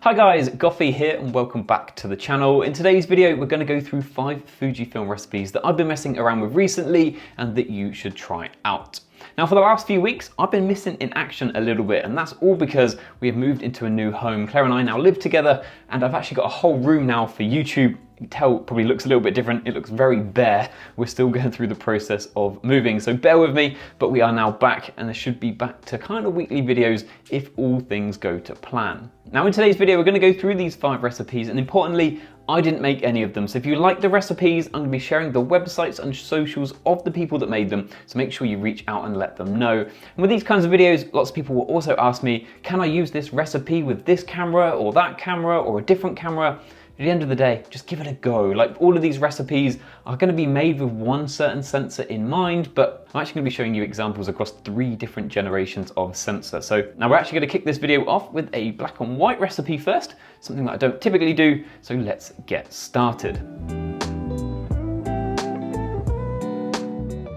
Hi guys, Goffy here and welcome back to the channel. In today's video, we're going to go through 5 Fujifilm recipes that I've been messing around with recently and that you should try out. Now for the last few weeks, I've been missing in action a little bit, and that's all because we have moved into a new home. Claire and I now live together, and I've actually got a whole room now for YouTube. You can tell it probably looks a little bit different. It looks very bare. We're still going through the process of moving, so bear with me, but we are now back, and there should be back to kind of weekly videos if all things go to plan. Now in today's video, we're going to go through these 5 recipes, and importantly, I didn't make any of them. So if you like the recipes, I'm going to be sharing the websites and socials of the people that made them. So make sure you reach out and let them know. And with these kinds of videos, lots of people will also ask me, can I use this recipe with this camera or that camera or a different camera? At the end of the day, just give it a go. Like, all of these recipes are going to be made with one certain sensor in mind, but I'm actually going to be showing you examples across 3 different generations of sensor. So now we're actually going to kick this video off with a black and white recipe first, something that I don't typically do, so let's get started.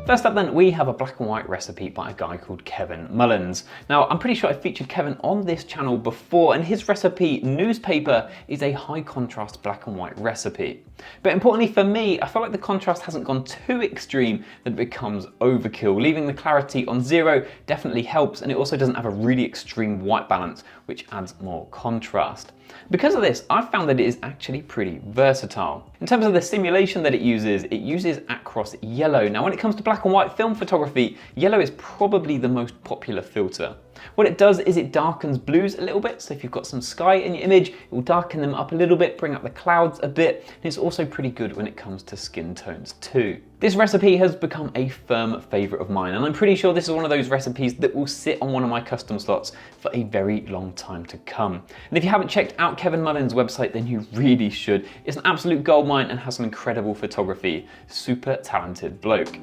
First up then, we have a black and white recipe by a guy called Kevin Mullins. Now, I'm pretty sure I featured Kevin on this channel before, and his recipe, Newspaper, is a high contrast black and white recipe. But importantly for me, I feel like the contrast hasn't gone too extreme that it becomes overkill. Leaving the clarity on 0 definitely helps, and it also doesn't have a really extreme white balance, which adds more contrast. Because of this, I've found that it is actually pretty versatile. In terms of the simulation that it uses Acros yellow. Now when it comes to black and white film photography, yellow is probably the most popular filter. What it does is it darkens blues a little bit, so if you've got some sky in your image, it will darken them up a little bit, bring up the clouds a bit, and it's also pretty good when it comes to skin tones too. This recipe has become a firm favourite of mine, and I'm pretty sure this is one of those recipes that will sit on one of my custom slots for a very long time to come. And if you haven't checked out Kevin Mullins' website, then you really should. It's an absolute goldmine and has some incredible photography. Super talented bloke.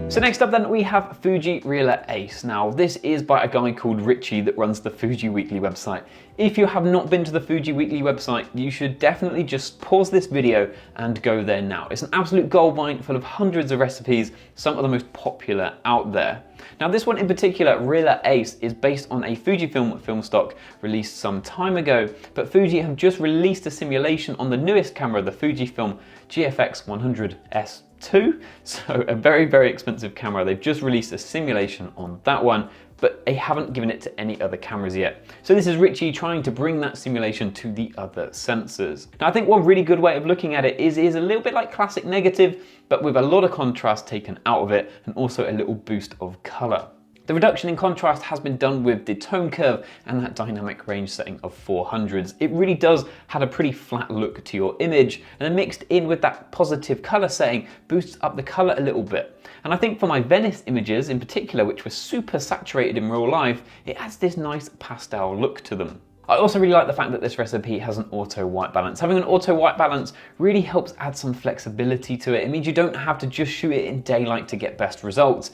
So next up then, we have Fuji Reala Ace. Now this is by a guy called Richie that runs the Fuji Weekly website. If you have not been to the Fuji Weekly website, you should definitely just pause this video and go there now. It's an absolute goldmine full of hundreds of recipes, some of the most popular out there. Now this one in particular, Reala Ace, is based on a Fujifilm film stock released some time ago, but Fuji have just released a simulation on the newest camera, the Fujifilm GFX 100S2, so a very, very expensive camera. They've just released a simulation on that one, but they haven't given it to any other cameras yet. So this is Richie trying to bring that simulation to the other sensors. Now I think one really good way of looking at it is a little bit like classic negative, but with a lot of contrast taken out of it and also a little boost of color. The reduction in contrast has been done with the tone curve and that dynamic range setting of 400s. It really does have a pretty flat look to your image, and then mixed in with that positive color setting boosts up the color a little bit. And I think for my Venice images in particular, which were super saturated in real life, it adds this nice pastel look to them. I also really like the fact that this recipe has an auto white balance. Having an auto white balance really helps add some flexibility to it. It means you don't have to just shoot it in daylight to get best results.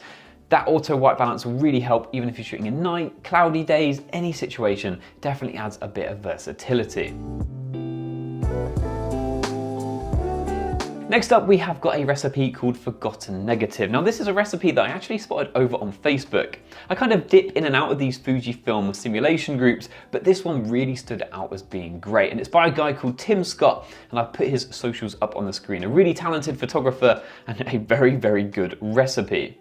That auto white balance will really help even if you're shooting at night, cloudy days, any situation. Definitely adds a bit of versatility. Next up, we have got a recipe called Forgotten Negative. Now this is a recipe that I actually spotted over on Facebook. I kind of dip in and out of these Fujifilm simulation groups, but this one really stood out as being great. And it's by a guy called Tim Scott, and I've put his socials up on the screen. A really talented photographer and a very, very good recipe.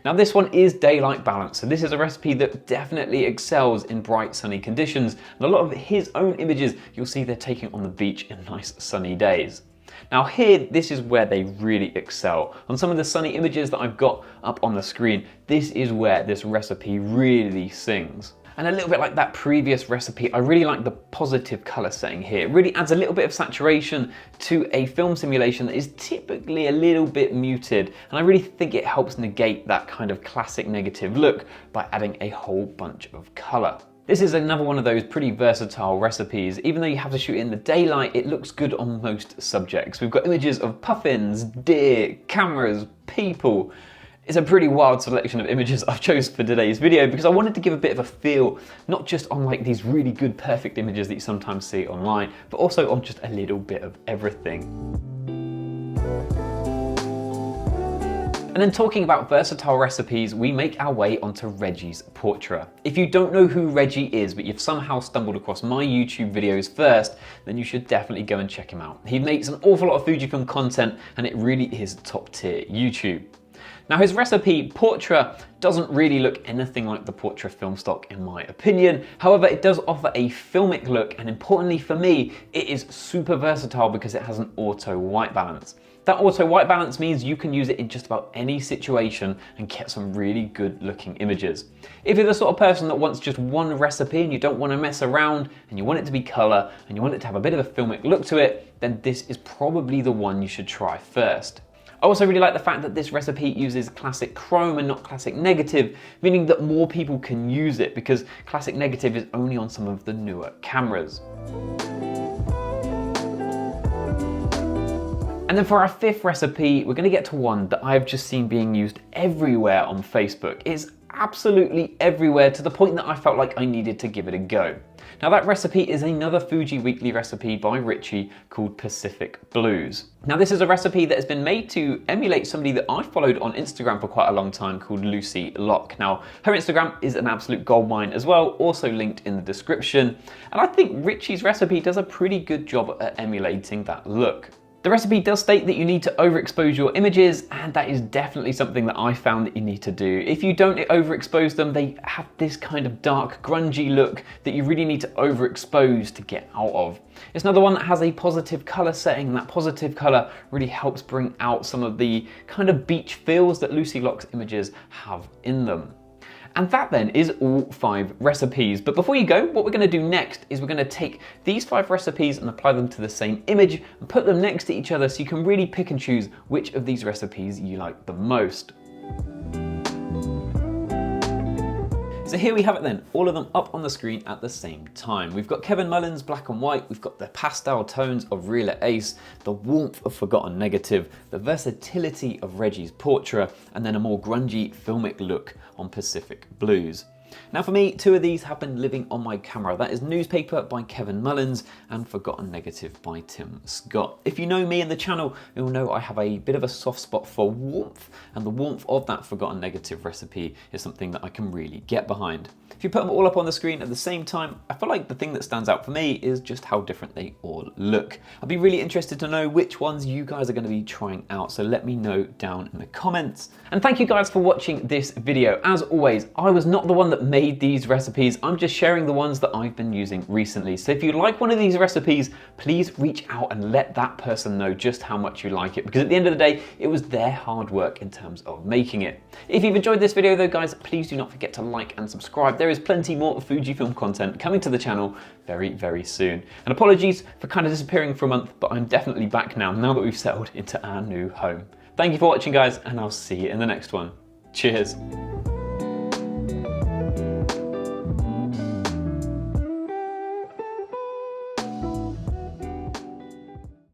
Now this one is daylight balance, so this is a recipe that definitely excels in bright sunny conditions, and a lot of his own images you'll see they're taking on the beach in nice sunny days. Now here, this is where they really excel. On some of the sunny images that I've got up on the screen, this is where this recipe really sings. And a little bit like that previous recipe, I really like the positive color setting here. It really adds a little bit of saturation to a film simulation that is typically a little bit muted. And I really think it helps negate that kind of classic negative look by adding a whole bunch of color. This is another one of those pretty versatile recipes. Even though you have to shoot in the daylight, it looks good on most subjects. We've got images of puffins, deer, cameras, people. It's a pretty wild selection of images I've chosen for today's video because I wanted to give a bit of a feel, not just on like these really good, perfect images that you sometimes see online, but also on just a little bit of everything. And then talking about versatile recipes, we make our way onto Reggies Portra. If you don't know who Reggie is, but you've somehow stumbled across my YouTube videos first, then you should definitely go and check him out. He makes an awful lot of Fujifilm content, and it really is top tier YouTube. Now his recipe, Portra, doesn't really look anything like the Portra film stock in my opinion. However, it does offer a filmic look, and importantly for me, it is super versatile because it has an auto white balance. That auto white balance means you can use it in just about any situation and get some really good looking images. If you're the sort of person that wants just one recipe and you don't want to mess around and you want it to be color and you want it to have a bit of a filmic look to it, then this is probably the one you should try first. I also really like the fact that this recipe uses classic chrome and not classic negative, meaning that more people can use it because classic negative is only on some of the newer cameras. And then for our fifth recipe, we're going to get to one that I've just seen being used everywhere on Facebook. It's absolutely everywhere, to the point that I felt like I needed to give it a go. Now that recipe is another Fuji Weekly recipe by Richie called Pacific Blues. Now this is a recipe that has been made to emulate somebody that I followed on Instagram for quite a long time called Lucy Locke. Now her Instagram is an absolute goldmine as well, also linked in the description. And I think Richie's recipe does a pretty good job at emulating that look. The recipe does state that you need to overexpose your images, and that is definitely something that I found that you need to do. If you don't overexpose them, they have this kind of dark, grungy look that you really need to overexpose to get out of. It's another one that has a positive color setting, and that positive color really helps bring out some of the kind of beach feels that Lucy Locke's images have in them. And that then is all 5 recipes. But before you go, what we're going to do next is we're going to take these 5 recipes and apply them to the same image and put them next to each other so you can really pick and choose which of these recipes you like the most. So here we have it then, all of them up on the screen at the same time. We've got Kevin Mullins, black and white, we've got the pastel tones of Reala Ace, the warmth of Forgotten Negative, the versatility of Reggies Portra, and then a more grungy filmic look on Pacific Blues. Now for me, 2 of these have been living on my camera. That is Newspaper by Kevin Mullins and Forgotten Negative by Tim Scott. If you know me and the channel, you'll know I have a bit of a soft spot for warmth, and the warmth of that Forgotten Negative recipe is something that I can really get behind. If you put them all up on the screen at the same time, I feel like the thing that stands out for me is just how different they all look. I'd be really interested to know which ones you guys are going to be trying out, so let me know down in the comments. And thank you guys for watching this video. As always, I was not the one that made these recipes, I'm just sharing the ones that I've been using recently. So if you like one of these recipes, please reach out and let that person know just how much you like it, because at the end of the day, it was their hard work in terms of making it. If you've enjoyed this video though guys, please do not forget to like and subscribe. There is plenty more Fujifilm content coming to the channel very, very soon. And apologies for kind of disappearing for a month, but I'm definitely back now that we've settled into our new home. Thank you for watching guys, and I'll see you in the next one. Cheers.